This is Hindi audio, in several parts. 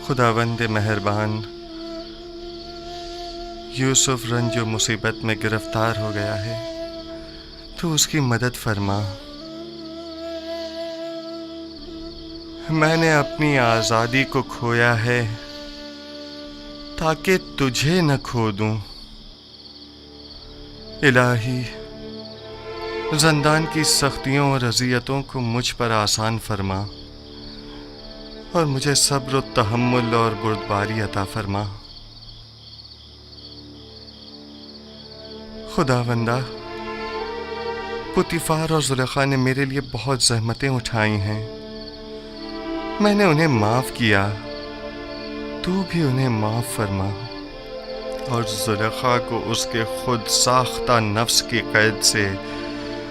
खुदावंद मेहरबान, यूसुफ रंजो मुसीबत में गिरफ्तार हो गया है, तो उसकी मदद फरमा। मैंने अपनी आज़ादी को खोया है ताकि तुझे न खो दूं। इलाही, ज़ंदान की सख्तियों और अज़ियतों को मुझ पर आसान फरमा और मुझे सब्र, तहम्मुल और बुर्दबारी अता फरमा। खुदावंदा, पुतीफार और जुलेखा ने मेरे लिए बहुत ज़हमतें उठाई हैं। मैंने उन्हें माफ़ किया, तू भी उन्हें माफ़ फरमा और जुलेखा को उसके खुद साख्ता नफ्स की कैद से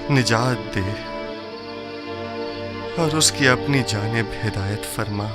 निजात दे और उसकी अपनी जानिब हिदायत फरमा।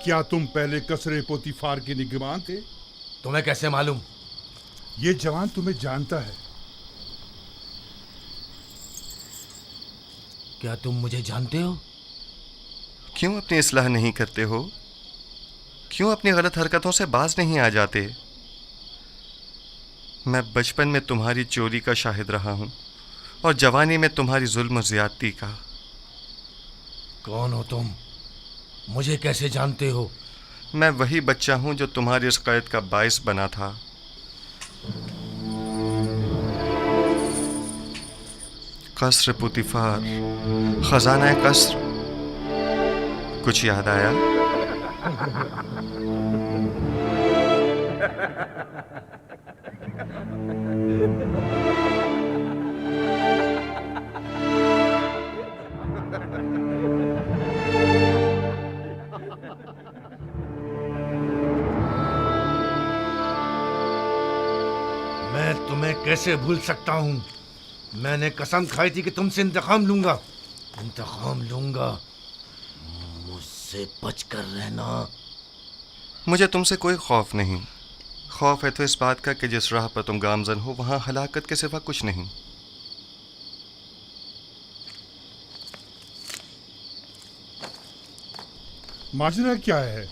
क्या तुम पहले कसरे पोतीफार के निगरान थे? तुम्हें कैसे मालूम? ये जवान तुम्हें जानता है। क्या तुम मुझे जानते हो? क्यों अपनी इस्लाह नहीं करते हो? क्यों अपनी गलत हरकतों से बाज नहीं आ जाते? मैं बचपन में तुम्हारी चोरी का शाहिद रहा हूं और जवानी में तुम्हारी जुल्म और ज्यादती का। कौन हो तुम? मुझे कैसे जानते हो? मैं वही बच्चा हूं जो तुम्हारी इस कैद का बाइस बना था। कसर पुतीफार, खजाना कसर, कुछ याद आया? मैं तुम्हें कैसे भूल सकता हूं? मैंने कसम खाई थी कि तुमसे इंतकाम लूंगा। इंतकाम लूंगा। मुझसे बचकर रहना। मुझे तुमसे कोई खौफ नहीं। खौफ है तो इस बात का कि जिस राह पर तुम गामजन हो वहां हलाकत के सिवा कुछ नहीं। माजरा क्या है?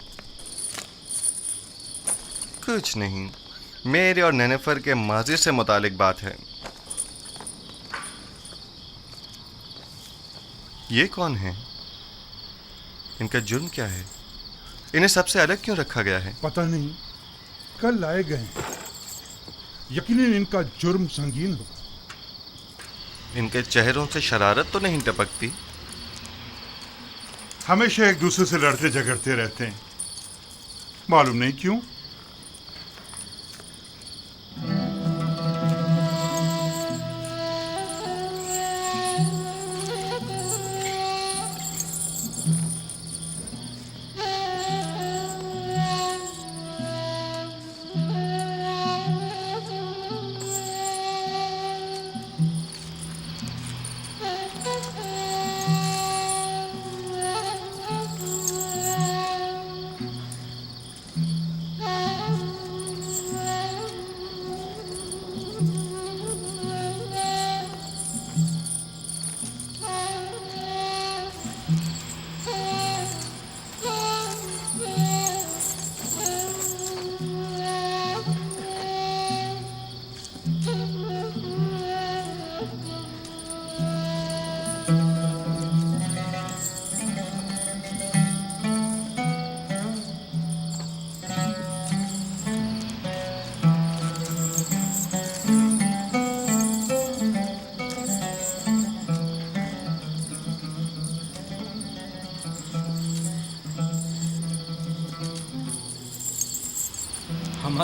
कुछ नहीं, मेरे और नेनेफर के माजी से मुतालिक बात है। ये कौन है? इनका जुर्म क्या है? इन्हें सबसे अलग क्यों रखा गया है? पता नहीं, कल लाए गए हैं। यकीनन इनका जुर्म संगीन होगा। इनके चेहरों से शरारत तो नहीं टपकती? हमेशा एक दूसरे से लड़ते झगड़ते रहते हैं, मालूम नहीं क्यों।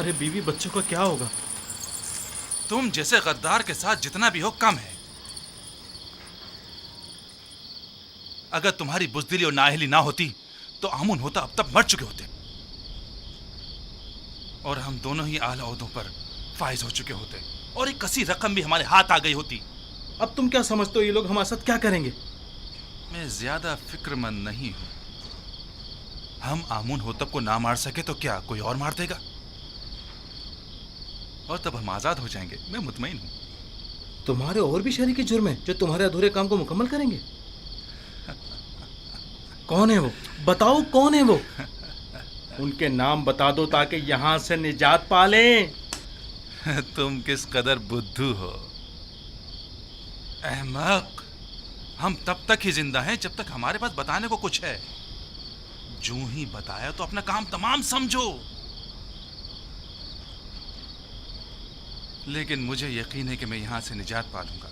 हमारे बीवी बच्चों का क्या होगा? तुम जैसे गद्दार के साथ जितना भी हो कम है। अगर तुम्हारी बुजदिली और नाअहली ना होती तो आमुन होता अब तक मर चुके होते, और हम दोनों ही आला ओहदों पर फाइज हो चुके होते, और एक कसी रकम भी हमारे हाथ आ गई होती। अब तुम क्या समझते हो ये लोग हमारे साथ क्या करेंगे? मैं ज्यादा फिक्रमंद नहीं हूं। हम आमुन होतब को ना मार सके तो क्या कोई और मार देगा, और तब हम आजाद हो जाएंगे। मैं मुतमईन हूं। तुम्हारे और भी शरीके जुर्म हैं जो तुम्हारे अधूरे काम को मुकम्मल करेंगे। कौन है वो? बताओ कौन है वो? उनके नाम बता दो ताकि यहां से निजात पा लें। तुम किस कदर बुद्धू हो अहमक। हम तब तक ही जिंदा हैं जब तक हमारे पास बताने को कुछ है। जो ही बताया तो अपना काम तमाम समझो। लेकिन मुझे यकीन है कि मैं यहां से निजात पा लूंगा,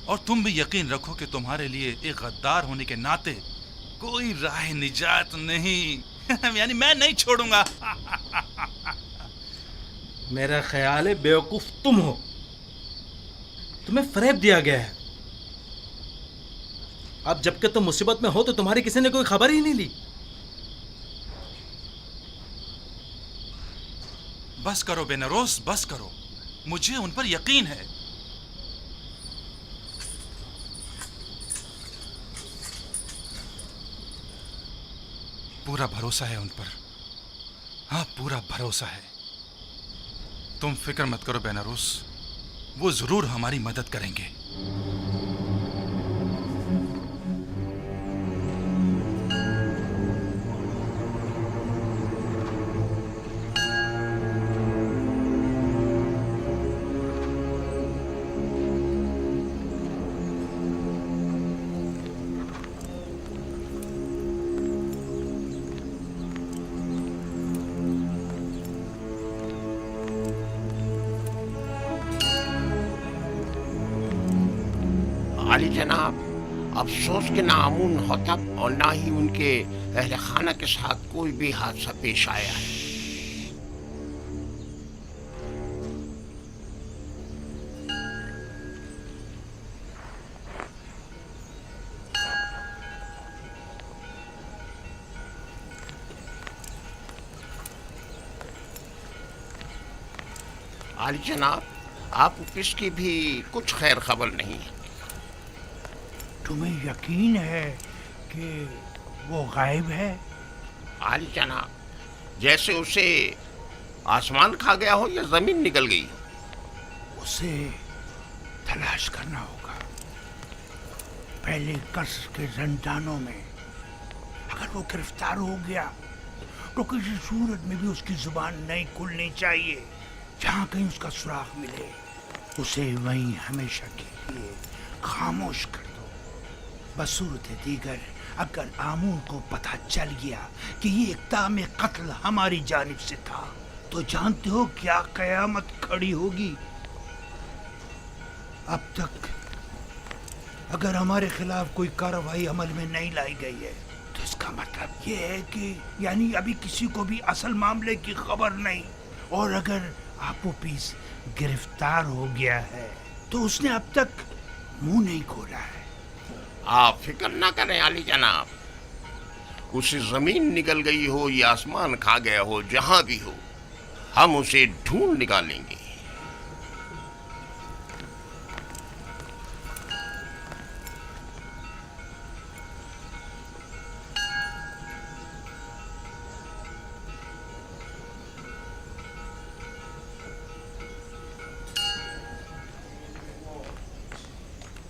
और तुम भी यकीन रखो कि तुम्हारे लिए एक गद्दार होने के नाते कोई राह निजात नहीं। यानी मैं नहीं छोड़ूंगा। मेरा ख्याल है बेवकूफ तुम हो। तुम्हें फरेब दिया गया है। अब जबकि तुम मुसीबत में हो तो तुम्हारी किसी ने कोई खबर ही नहीं ली। बस करो बेनरोस, बस करो। मुझे उन पर यकीन है। पूरा भरोसा है उन पर। हाँ, पूरा भरोसा है। तुम फिक्र मत करो बेनारोस, वो जरूर हमारी मदद करेंगे। आली जनाब, अफसोस के ना आमुन होतब और ना ही उनके अहले खाना के साथ कोई भी हादसा पेश आया है। आली जनाब, आपको किसकी भी कुछ खैर खबर नहीं है। तुम्हें यकीन है कि वो गायब है? आली जनाब, जैसे उसे आसमान खा गया हो या जमीन निकल गई हो। उसे तलाश करना होगा। पहले कसर के जंजानों में अगर वो गिरफ्तार हो गया तो किसी सूरत में भी उसकी जुबान नहीं खुलनी चाहिए। जहां कहीं उसका सुराग मिले उसे वहीं हमेशा के लिए खामोश कर दो। बसूरत दीगर अगर आमून को पता चल गया कि ये इक़दाम कत्ल हमारी जानिब से था तो जानते हो क्या कयामत खड़ी होगी। अब तक अगर हमारे खिलाफ कोई कार्रवाई अमल में नहीं लाई गई है तो इसका मतलब ये है कि यानी अभी किसी को भी असल मामले की खबर नहीं, और अगर आपो पीस गिरफ्तार हो गया है तो उसने अब तक मुंह नहीं खोला है। आप फिक्र ना करें आली जनाब, उसे जमीन निकल गई हो या आसमान खा गया हो, जहां भी हो हम उसे ढूंढ निकालेंगे।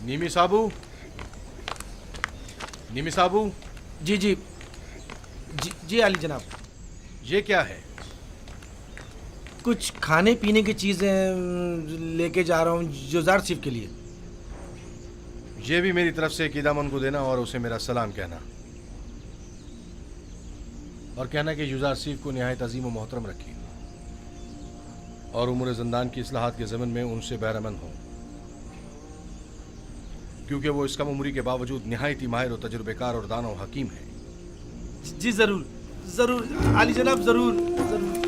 नीमी साबू, नीमी साबू। जी जी जी जी आली जनाब। ये क्या है? कुछ खाने पीने की चीज़ें लेके जा रहा हूँ जुजार सिफ के लिए। ये भी मेरी तरफ से कीदामन को देना और उसे मेरा सलाम कहना, और कहना कि युजार सिफ को निहायत अजीम व मोहतरम रखी और उम्र ज़िंदान की इस्लाहात के ज़मन में उनसे बहरमंद हो, क्योंकि वो इस कम उम्री के बावजूद निहायत ही माहिर और तजुर्बेकार और दाना और हकीम है। जी ज़रूर ज़रूर आली जनाब, ज़रूर ज़रूर।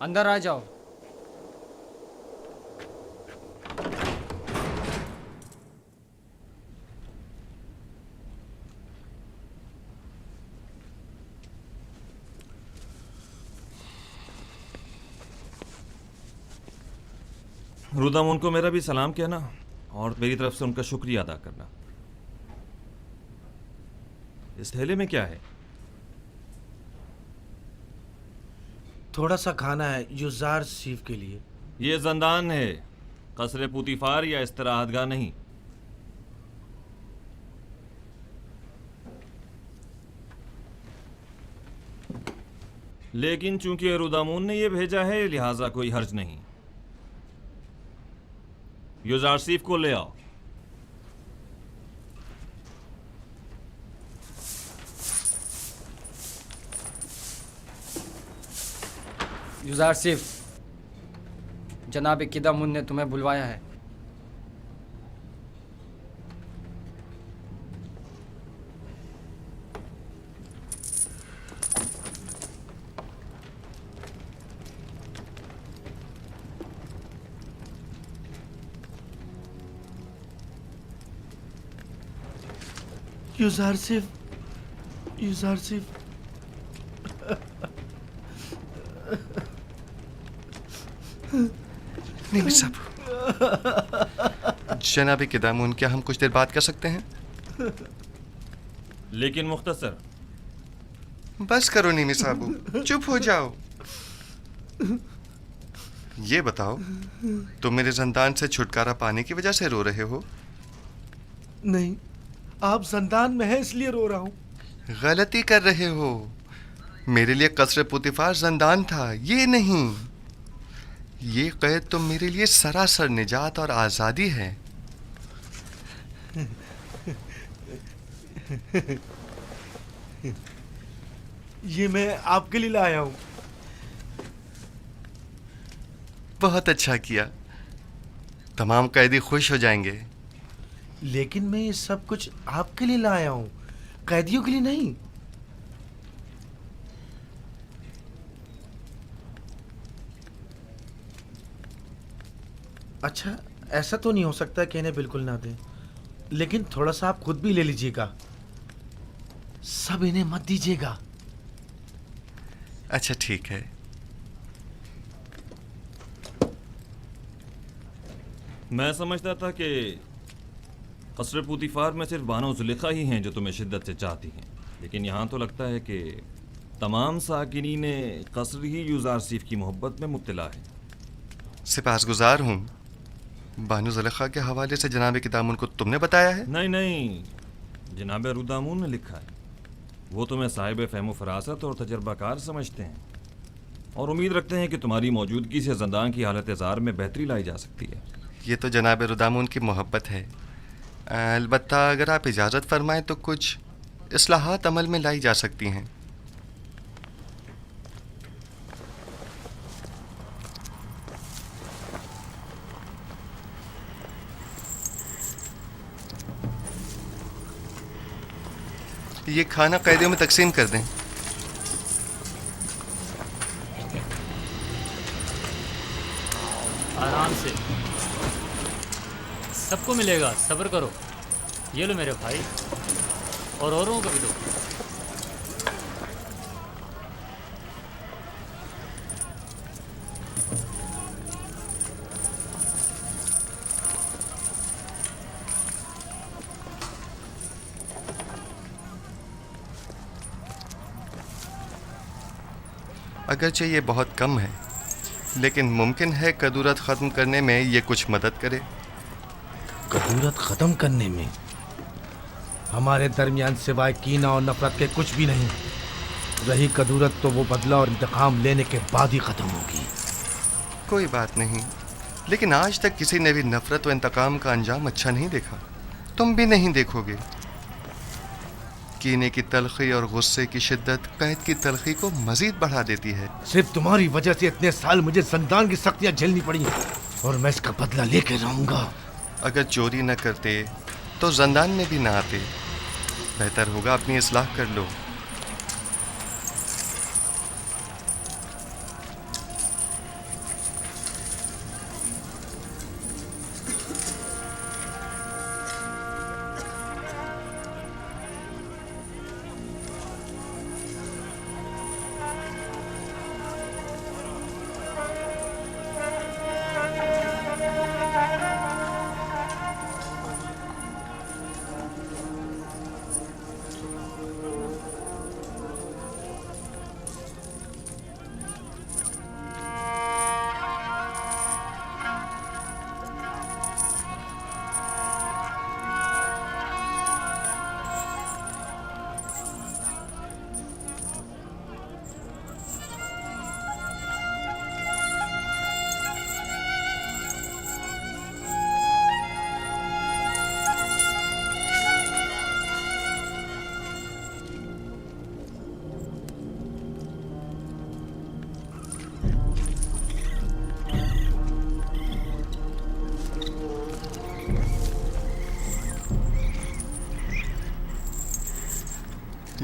अंदर आ जाओ। रुदामुन को मेरा भी सलाम कहना और मेरी तरफ से उनका शुक्रिया अदा करना। इस थैले में क्या है? थोड़ा सा खाना है युजार सीफ के लिए। ये जंदान है, कसरे पुतिफार या इस्तराहतगाह नहीं। लेकिन चूंकि रुदामुन ने यह भेजा है लिहाजा कोई हर्ज नहीं। युजारसीफ को ले आओ। युजारसीफ, जनाब किदामुन ने तुम्हें बुलवाया है। युजारसीफ, युजारसीफ, नहीं साहब। जनाब किदामुन, क्या हम कुछ देर बात कर सकते हैं? लेकिन मुख्तसर। बस करो नीमी साहब, चुप हो जाओ। ये बताओ, तुम मेरे जंदान से छुटकारा पाने की वजह से रो रहे हो? नहीं, आप जंदान में हैं इसलिए रो रहा हूं। गलती कर रहे हो। मेरे लिए कसरे पुतिफार जंदान था, ये नहीं। ये कैद तो मेरे लिए सरासर निजात और आज़ादी है। ये मैं आपके लिए लाया हूं। बहुत अच्छा किया, तमाम कैदी खुश हो जाएंगे। लेकिन मैं ये सब कुछ आपके लिए लाया हूं, कैदियों के लिए नहीं। अच्छा, ऐसा तो नहीं हो सकता कि इन्हें बिल्कुल ना दें, लेकिन थोड़ा सा आप खुद भी ले लीजिएगा। सब इन्हें मत दीजिएगा। अच्छा ठीक है। मैं समझता था कि कसरे पुतिफार में सिर्फ बानो जुलेखा ही हैं जो तुम्हें शिद्दत से चाहती हैं, लेकिन यहाँ तो लगता है कि तमाम साकिनीन कसर ही युजारसीफ की मोहब्बत में मुब्तला है। सिपासगुजार हूँ। बानो जुलेखा के हवाले से जनाब किदामुन को तुमने बताया है? नहीं नहीं, जनाब रुदामुन ने लिखा है। वो तुम्हें साहिब फ़हम फरासत और तजर्बाकार समझते हैं और उम्मीद रखते हैं कि तुम्हारी मौजूदगी से जंदान की हालत ज़ार में बेहतरी लाई जा सकती है। ये तो जनाब रुदामुन की मोहब्बत है। अलबत्ता अगर आप इजाज़त फरमाएं तो कुछ इस्लाहात अमल में लाई जा सकती हैं। ये खाना कैदियों में तकसीम कर दें। आराम से, सबको मिलेगा, सब्र करो। ये लो मेरे भाई, और औरों को भी दो। अगरचे ये बहुत कम है, लेकिन मुमकिन है कदूरत ख़त्म करने में ये कुछ मदद करे। कदूरत ख़त्म करने में? हमारे दरमियान सिवाय कीना और नफरत के कुछ भी नहीं। रही कदूरत तो वो बदला और इंतकाम लेने के बाद ही ख़त्म होगी। कोई बात नहीं, लेकिन आज तक किसी ने भी नफरत व इंतकाम का अंजाम अच्छा नहीं देखा। तुम भी नहीं देखोगे। कीने की तलखी और गुस्से की शिद्दत कैद की तलखी को मजीद बढ़ा देती है। सिर्फ तुम्हारी वजह से इतने साल मुझे जंदान की सख्तियां झेलनी पड़ी और मैं इसका बदला लेके रहूंगा। अगर चोरी न करते तो जंदान में भी ना आते। बेहतर होगा अपनी इस्लाह कर लो।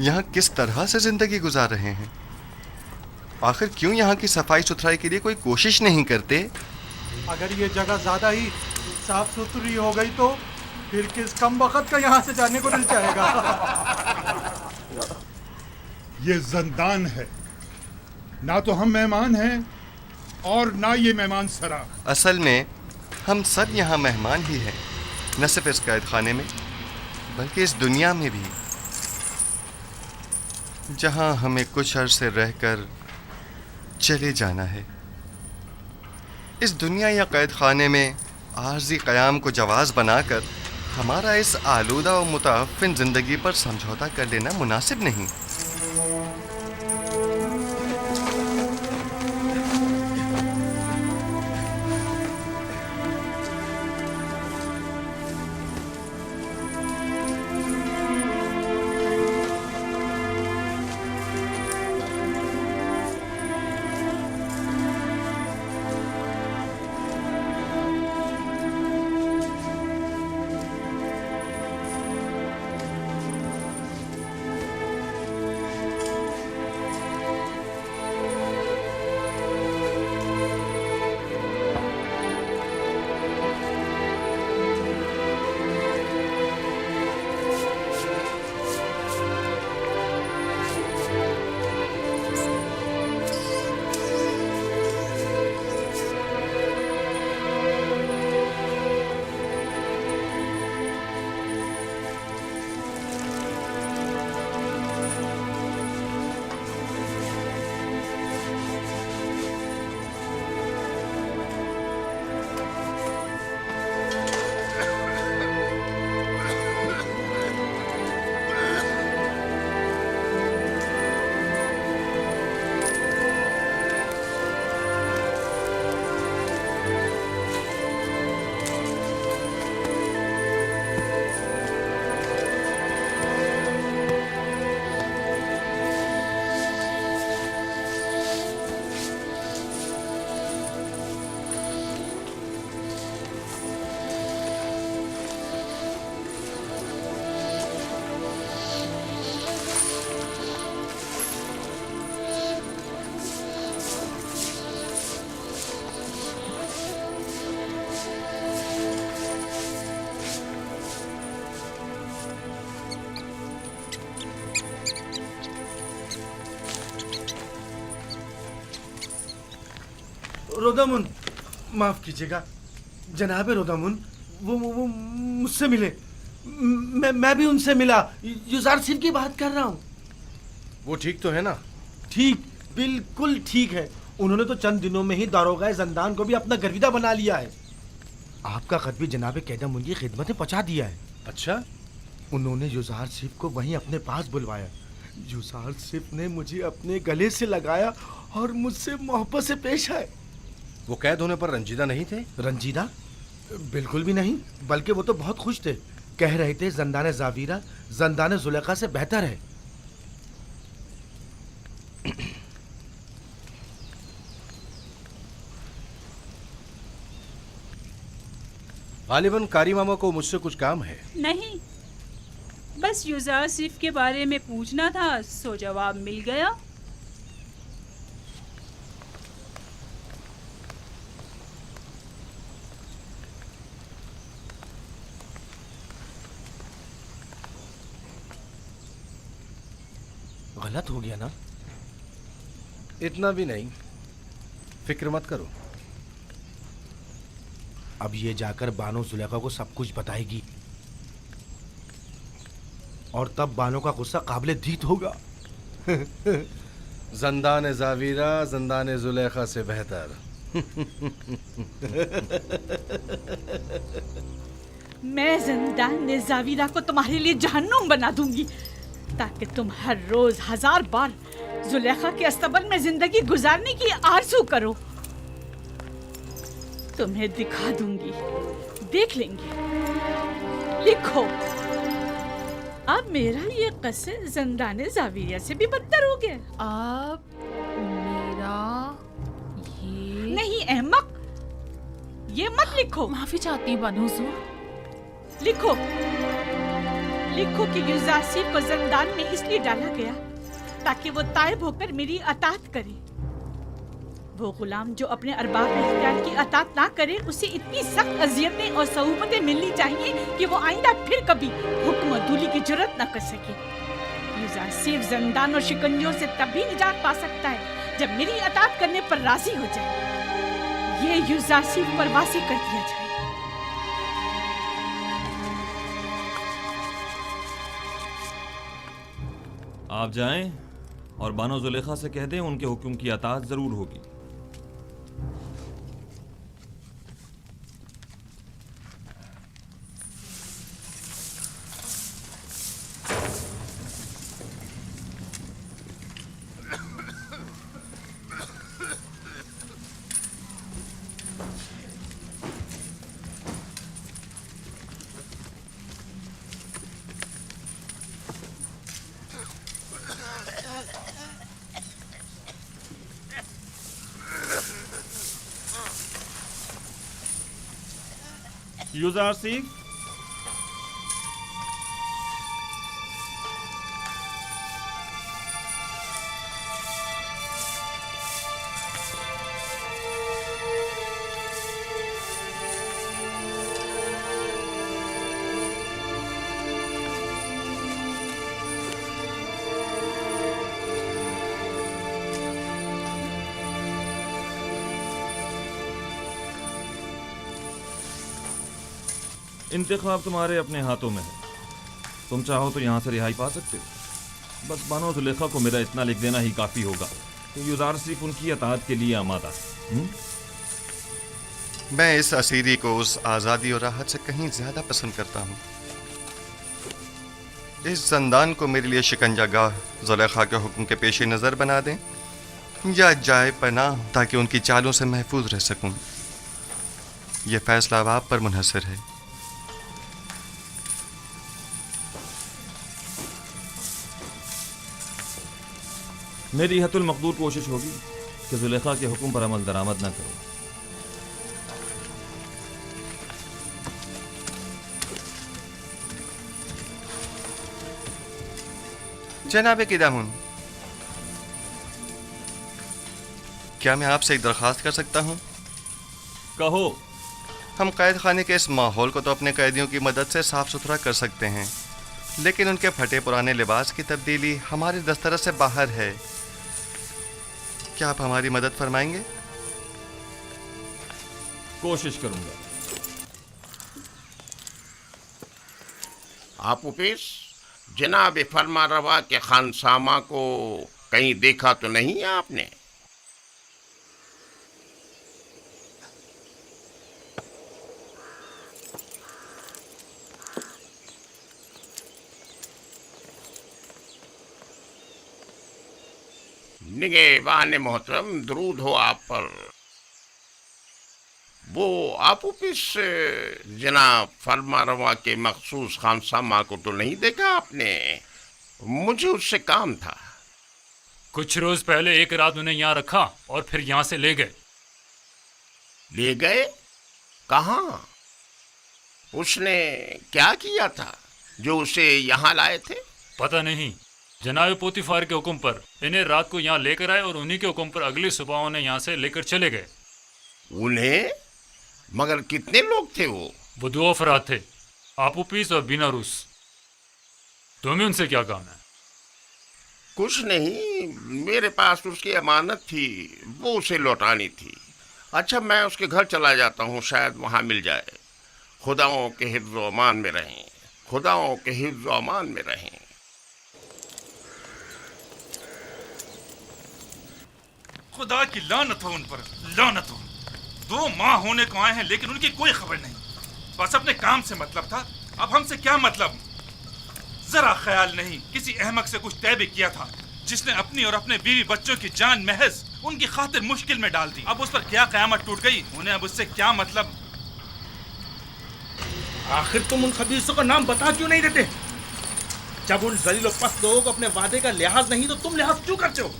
यहाँ किस तरह से जिंदगी गुजार रहे हैं? आखिर क्यों यहाँ की सफाई सुथराई के लिए कोई कोशिश नहीं करते? अगर ये जगह ज्यादा ही साफ सुथरी हो गई तो फिर किस कम वक्त का यहाँ से जाने को दिल चाहेगा। ये जिंदान है, ना तो हम मेहमान हैं और ना ये मेहमान सरा। असल में हम सब यहाँ मेहमान ही हैं, न सिर्फ इस कैद खाने में बल्कि इस दुनिया में भी, जहाँ हमें कुछ अरसे रहकर चले जाना है। इस दुनिया या कैद खाने में आर्जी क़याम को जवाज़ बनाकर हमारा इस आलूदा और मुताफ़िन ज़िंदगी पर समझौता कर लेना मुनासिब नहीं। रोदामुन, माफ कीजिएगा जनाब रोदामुन, वो मुझसे मिले। मैं भी उनसे मिला। युजार सिंह की बात कर रहा हूँ। वो ठीक तो है ना? ठीक, बिल्कुल ठीक है। उन्होंने तो चंद दिनों में ही दारोगा जंदान को भी अपना गर्विदा बना लिया है। आपका खत भी जनाब कैदम की खिदमत में पहुंचा दिया है। अच्छा? उन्होंने युजार सिफ को वहीं अपने पास बुलवाया। युजार सिफ ने मुझे अपने गले से लगाया और मुझसे मोहब्बत से पेश आए। वो कैद होने पर रंजीदा नहीं थे? रंजीदा? बिल्कुल भी नहीं, बल्कि वो तो बहुत खुश थे। कह रहे थे जंदान जावीरा जंदान जुलेखा से बेहतर है। गालिबन कारी मामा को मुझसे कुछ काम है। नहीं, बस युजार सिफ के बारे में पूछना था, सो जवाब मिल गया। गलत हो गया ना? इतना भी नहीं, फिक्र मत करो। अब ये जाकर बानो जुलेखा को सब कुछ बताएगी और तब बानो का गुस्सा काबिले दीद होगा। जंदान जावीरा जंदान जुलेखा से बेहतर। मैं जंदान जावीरा को तुम्हारे लिए जहन्नुम बना दूंगी, ताकि तुम हर रोज 1000 बार जुलेखा के अस्तबल में जिंदगी गुजारने की आरज़ू करो। तुम्हें दिखा दूंगी, देख लेंगे। लिखो, अब मेरा ये कस्से जंदान जावीरा से भी बदतर हो गया। अब मेरा ये नहीं अहमक, ये मत लिखो। माफी चाहती हूँ बानो हुजूर। लिखो, लिखो कि युजारसीफ को जिंदान में इसलिए डाला गया ताकि वो ताइब होकर मेरी अतात करे। वो गुलाम जो अपने अरबाब इख्तियार की अतात ना करे, उसे इतनी सख्त अजियतें और सहूमतें मिलनी चाहिए कि वो आइंदा फिर कभी हुक्म दूली की जुर्रत न कर सके। युजारसीफ जिंदान और शिकंजों से तभी निजात पा सकता है जब मेरी अतात करने पर राजी हो जाए। ये युजारसीफ पर वासी कर दिया जाए। आप जाएं और बानो जुलेखा से कह दें उनके हुक्म की अताअत जरूर होगी। युजारसीफ, इंतखाब तुम्हारे अपने हाथों में है। तुम चाहो तो यहाँ से रिहाई पा सकते हो। बस बानो जुलेखा को मेरा इतना लिख देना ही काफ़ी होगा कि युजारसीफ उनकी अताअत के लिए आमादा है। मैं इस असीरी को उस आज़ादी और राहत से कहीं ज़्यादा पसंद करता हूँ। इस जंदान को मेरे लिए शिकंजागाह जुलेखा के हुक्म के पेश नज़र बना दें या जाए पनाह ताकि उनकी चालों से महफूज रह सकूँ। यह फैसला अब आप पर मुनहसर है। मेरी हतुल मकदूर कोशिश होगी कि जुलेखा के हुक्म पर अमल दरामद न करो। जनाब किदामुन, क्या मैं आपसे एक दरख्वास्त कर सकता हूँ? कहो। हम कैद खाने के इस माहौल को तो अपने कैदियों की मदद से साफ सुथरा कर सकते हैं, लेकिन उनके फटे पुराने लिबास की तब्दीली हमारे दस्तरस से बाहर है। क्या आप हमारी मदद फरमाएंगे? कोशिश करूंगा। आप उपेश, जनाब फरमा रवा के खानसामा को कहीं देखा तो नहीं है आपने? निगहबान मोहतरम, दरूद हो आप पर। वो आप उपिस जनाब फरमा रवा के मखसूस खानसामा को तो नहीं देखा आपने? मुझे उससे काम था। कुछ रोज पहले एक रात उन्हें यहाँ रखा और फिर यहाँ से ले गए। ले गए? कहाँ? उसने क्या किया था जो उसे यहाँ लाए थे? पता नहीं। जनाब पोतीफार के हुक्म पर इन्हें रात को यहाँ लेकर आए और उन्हीं के हुक्म पर अगली सुबह उन्हें यहाँ से लेकर चले गए। उन्हें? मगर कितने लोग थे वो? वो 2 अफराद थे, आपूपीस और बीनारूस। तुम्हें उनसे क्या काम है? कुछ नहीं, मेरे पास उसकी अमानत थी, वो उसे लौटानी थी। अच्छा, मैं उसके घर चला जाता हूँ, शायद वहाँ मिल जाए। खुदाओं के हिफ्ज़ व अमान में रहें, खुदाओं के हिफ्ज़ व अमान में रहें। खुदा की लानत हो उन पर, लानत हो। 2 माह होने को आए हैं लेकिन उनकी कोई खबर नहीं। बस अपने काम से मतलब था, अब हमसे क्या मतलब? जरा ख्याल नहीं किसी अहमक से कुछ तय भी किया था जिसने अपनी और अपने बीवी बच्चों की जान महज उनकी खातिर मुश्किल में डाल दी। अब उस पर क्या कयामत टूट गई, उन्हें अब उससे क्या मतलब? आखिर तुम उन खबीसों का नाम बता क्यों नहीं देते? जब उन जलील और पस्त लोगों को अपने वादे का लिहाज नहीं तो तुम लिहाज क्यों करते हो?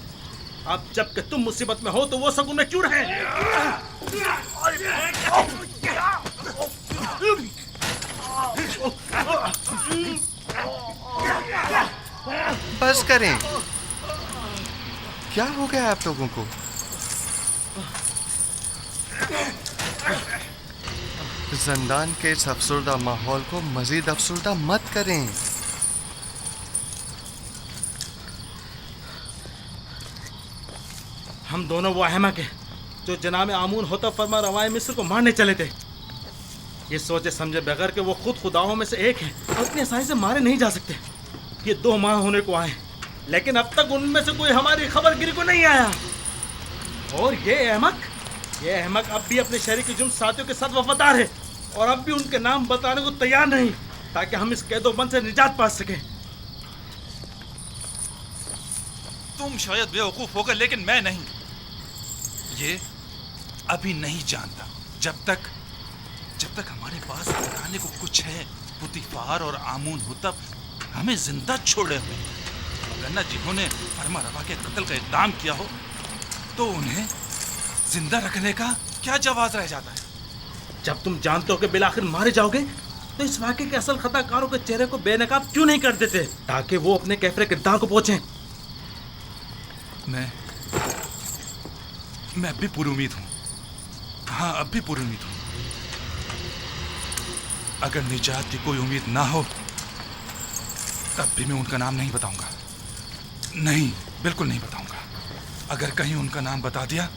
अब जबकि तुम मुसीबत में हो तो वो सब उनमें क्यों रहे? बस करें। क्या हो गया आप लोगों को? जिंदान के इस अफसरदा माहौल को मजीद अफसरदा मत करें। हम दोनों वो अहमक हैं जो जनाब आमून होता फरमा रवाए मिस्र को मारने चले थे, ये सोचे समझे बगैर कि वो खुद खुदाओं में से एक है और इतनी आसानी से मारे नहीं जा सकते। ये 2 माह होने को आए, लेकिन अब तक उनमें से कोई हमारी खबरगिरी को नहीं आया। और ये अहमक अब भी अपने शरीक जुर्म साथियों के साथ वफादार है और अब भी उनके नाम बताने को तैयार नहीं, ताकि हम इस कैदोबंद से निजात पा सकें। तुम शायद बेवकूफ होगा, लेकिन मैं नहीं। ये अभी नहीं जानता। जब तक हमारे पास बताने को कुछ है, पुतीफार और आमून हुतब हमें जिंदा छोड़े हुए, वरना जिन्होंने फरमा रवा के कत्ल का इक़दाम किया हो तो उन्हें जिंदा रखने का क्या जवाब रह जाता है? जब तुम जानते हो कि बिलाखिर मारे जाओगे, तो इस वाक़े के असल खताकारों के चेहरे को बेनकाब क्यों नहीं कर देते, ताकि वो अपने कैफरे किरदार को पहुंचे? मैं अब भी पूरी उम्मीद हूँ। हाँ, अब भी पूरी उम्मीद हूँ। अगर निजात की कोई उम्मीद ना हो, तब भी मैं उनका नाम नहीं बताऊंगा। नहीं, बिल्कुल नहीं बताऊंगा। अगर कहीं उनका नाम बता दिया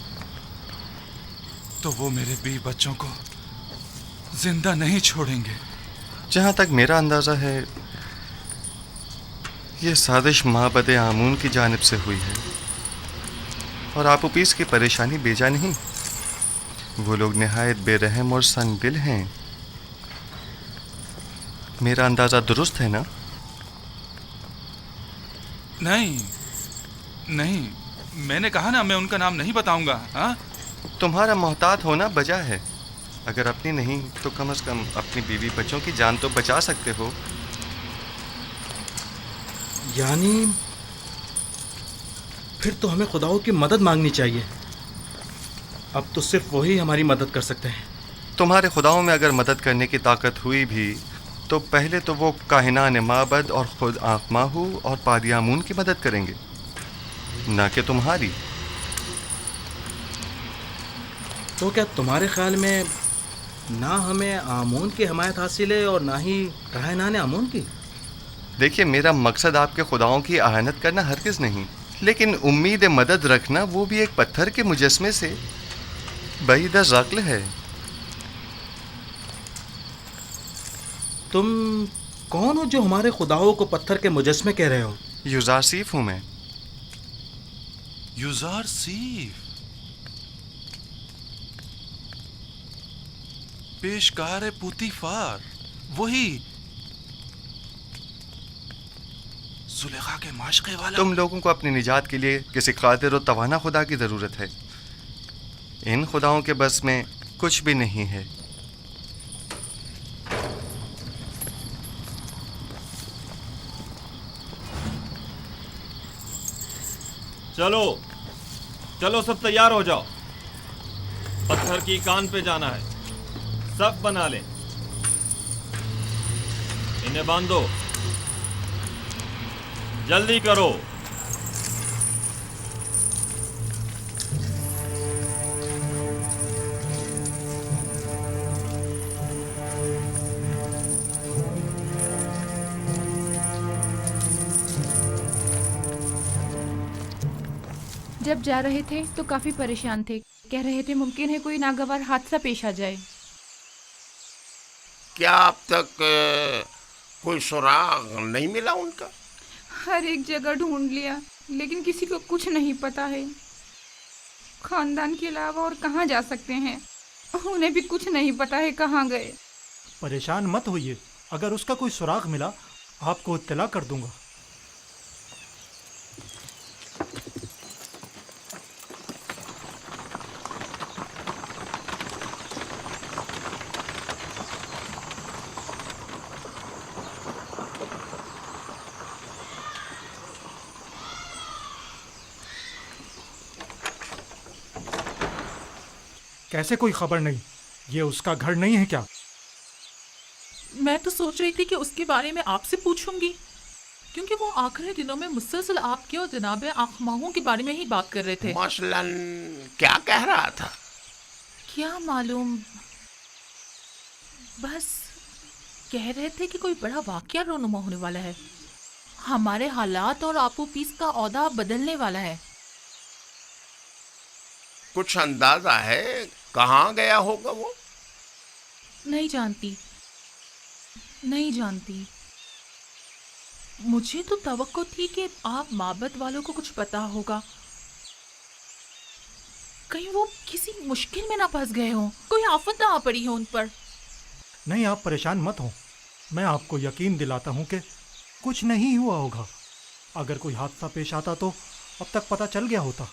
तो वो मेरे बीवी बच्चों को जिंदा नहीं छोड़ेंगे। जहाँ तक मेरा अंदाज़ा है, ये साजिश माबद आमून की जानिब से हुई है और आपूपीस की परेशानी बेजा नहीं। वो लोग निहायत बेरहम और संगदिल हैं। मेरा अंदाज़ा दुरुस्त है ना? नहीं, मैंने कहा ना, मैं उनका नाम नहीं बताऊंगा। हाँ, तुम्हारा मोहतात होना बजा है। अगर अपनी नहीं तो कम से कम अपनी बीवी बच्चों की जान तो बचा सकते हो। यानी फिर तो हमें खुदाओं की मदद मांगनी चाहिए। अब तो सिर्फ वही हमारी मदद कर सकते हैं। तुम्हारे खुदाओं में अगर मदद करने की ताकत हुई भी तो पहले तो वो काहिनान माबद और खुद आँखमाहू और पादियामून की मदद करेंगे, ना कि तुम्हारी। तो क्या तुम्हारे ख्याल में ना हमें आमून की हमायत हासिल है और ना ही काहिनान आमून की? देखिए, मेरा मकसद आपके खुदाओं की आहानत करना हरगिज़ नहीं, लेकिन उम्मीद मदद रखना वो भी एक पत्थर के मुजस्मे से बईद ज़क्ल है। तुम कौन हो जो हमारे खुदाओं को पत्थर के मुजस्मे कह रहे हो? युजारसीफ हूँ मैं। युजारसीफ, पेशकार पुतीफार, वही जुलेखा के माशक़े वाला। तुम लोगों को अपनी निजात के लिए किसी कादिर और तवाना खुदा की ज़रूरत है। इन खुदाओं के बस में कुछ भी नहीं है। चलो सब तैयार हो जाओ। पत्थर की कान पे जाना है। सब बना लें। इन्हें बांधो, जल्दी करो। जब जा रहे थे तो काफी परेशान थे। कह रहे थे मुमकिन है कोई नागवार हादसा पेश आ जाए। क्या अब तक कोई सुराग नहीं मिला उनका? हर एक जगह ढूंढ लिया, लेकिन किसी को कुछ नहीं पता है। खानदान के अलावा और कहाँ जा सकते हैं, उन्हें भी कुछ नहीं पता है कहाँ गए। परेशान मत होइए, अगर उसका कोई सुराग मिला आपको इत्तला कर दूंगा। कैसे कोई खबर नहीं? ये उसका घर नहीं है क्या? मैं तो सोच रही थी कि उसके बारे में आपसे पूछूंगी। क्योंकि वो आखिरी दिनों में मुसलसल आपके और जनाब आखमाहों के बारे में ही बात कर रहे थे। मसलन क्या कह रहा था? क्या मालूम, बस कह रहे थे कि कोई बड़ा वाकया रोनुमा होने वाला है, हमारे हालात और आपो पीस का औदा बदलने वाला है। कुछ अंदाजा है कहाँ गया होगा वो? नहीं जानती, नहीं जानती। मुझे तो तवक्को थी कि आप माबद वालों को कुछ पता होगा, कहीं वो किसी मुश्किल में ना फंस गए हों, कोई आफत ना आ पड़ी हो उन पर। नहीं, आप परेशान मत हो, मैं आपको यकीन दिलाता हूँ कि कुछ नहीं हुआ होगा। अगर कोई हादसा पेश आता तो अब तक पता चल गया होता।